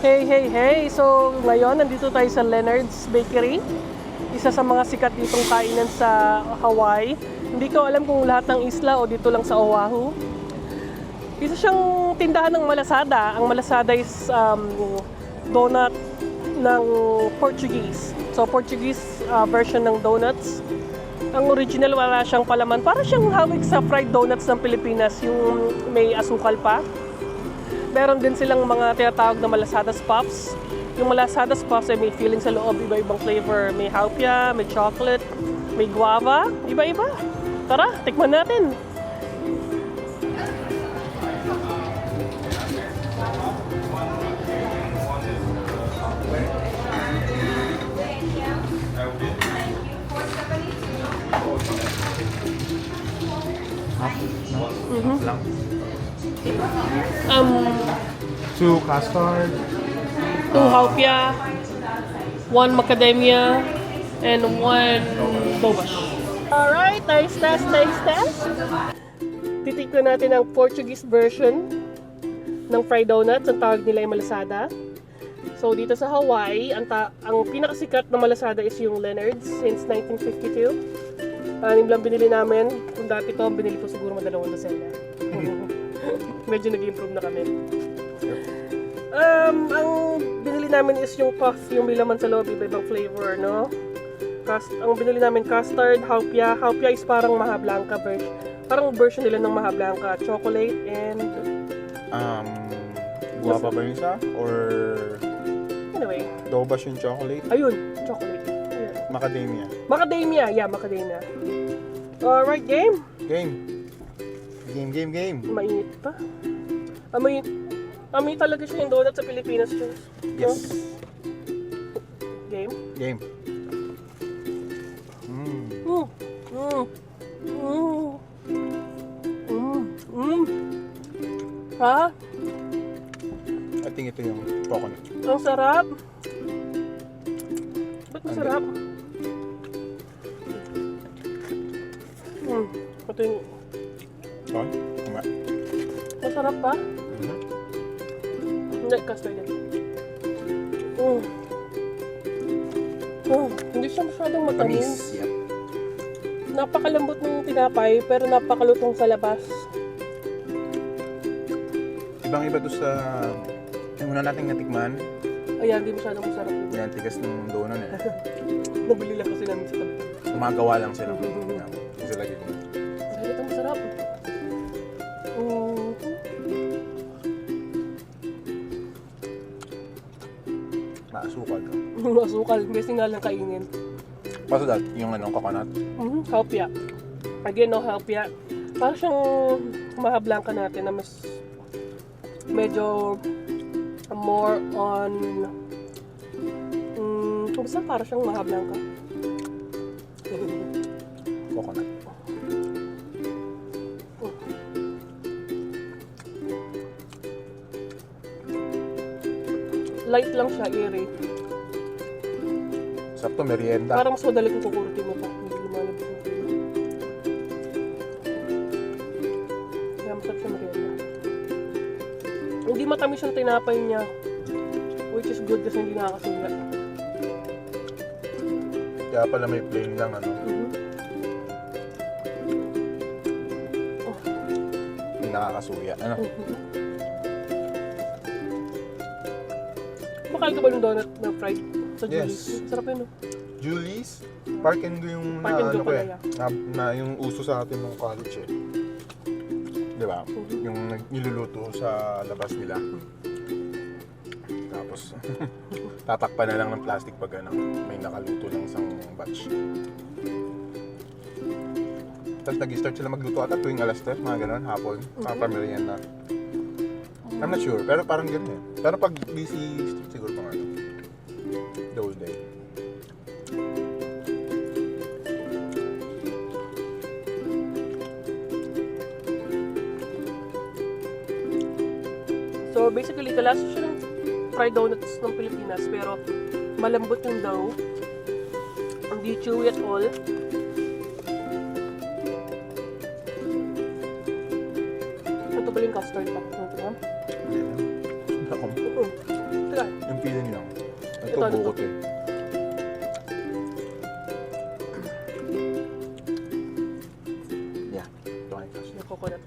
Hey! So, ngayon, nandito tayo sa Leonard's Bakery. Isa sa mga sikat ditong kainan sa Hawaii. Hindi ko alam kung lahat ng isla o dito lang sa Oahu. Isa siyang tindahan ng malasada. Ang malasada is donut ng Portuguese. So, Portuguese version ng donuts. Ang original wala siyang palaman. Para siyang hawig sa fried donuts ng Pilipinas, yung may asukal pa. Meron din silang mga tinatawag na malasadas puffs. Yung malasadas puffs ay may filling sa loob, iba-ibang flavor. May haupia, may chocolate, may guava, iba-iba. Tara, tikman natin. Lang. 2 custard. 2 haupia, 1 macadamia, and 1 bobash. Alright, taste test. Titikman natin ang Portuguese version ng fried donuts. Ang tawag nila ay malasada. So dito sa Hawaii, ang pinakasikat na malasada is yung Leonard's since 1952. Anim lang binili namin. Kung dati to, binili ko siguro madalawang dosena. Medyo nag-improve na kami. Ang binili namin is yung puff, yung may laman sa loob, iba-ibang flavor, no? Ang binili namin custard, haupia. Haupia is parang Maha Blanca version. Parang version nila ng Maha Blanca. Chocolate and... Guava ba yun siya? Or Anyway. Dobash yung chocolate? Ayun, chocolate. Ayun. Macadamia. Macadamia. Yeah, macadamia. Alright, game. Game. Mainit pa. Amoy talaga siya yung donut sa Pilipinas. Yes. Game. Ha? I think ito yung coconut. Ang sarap. Ba't masarap? Ito yung... Son? Tama. Masarap pa? Hindi, custard yan. Hindi siya masyadong matamis. Yep. Napakalambot ng tinapay, pero napakalutong sa labas. Ibang-iba to sa... Yung una nating natikman, Ayan, hindi masyadong masarap. yan, tigas ng donut eh. Nabili lang kasi namin sa tabi. Gumagawa lang sila. Yung sila yun. Ito masarap. Naasukal ka. Masukal, kasi nga lang kainin. Paso that, yung coconut. Haupia. Again, no, haupia. Parang siyang Maha Blanca natin na mas medyo more on basta parang siyang Maha Blanca. Coconut. Light lang siya, airy. Sakto, merienda. Parang mas madali kung kukurutin mo pa. Hindi lumalabas yung flavor. Kaya masarap siya merienda. Hindi matamis yung tinapay niya. Which is good kasi hindi nakakasuya. Kaya pala may plain lang, ano? Hindi nakakasuya. Ano? Makain ka ba ng donut na fried sa Julie's? Yes. Sarap yun, no? Julie's? Park and Go yung Park and Go ano ko pala, na yung uso sa atin ng college eh. Di ba? Yung niluluto sa labas nila. Tapos, tatakpan na lang ng plastic pag ano, may nakaluto ng isang batch. Tapos nag-start sila magluto ata tuwing alas 3, mga ganun, hapon. Para merienda. I'm not sure, pero parang ganun eh. Pero pag busy street siguro pang ano, the whole day. So basically, kalasa siya ng fried donuts ng Pilipinas, pero malambot yung dough. Hindi chewy at all. Ito ba yung custard pa? Ito ba? Ako. Teka. feeling lang. Ito, Ito, ano bukot eh. Yeah, ito ay kasi. Yung coconut.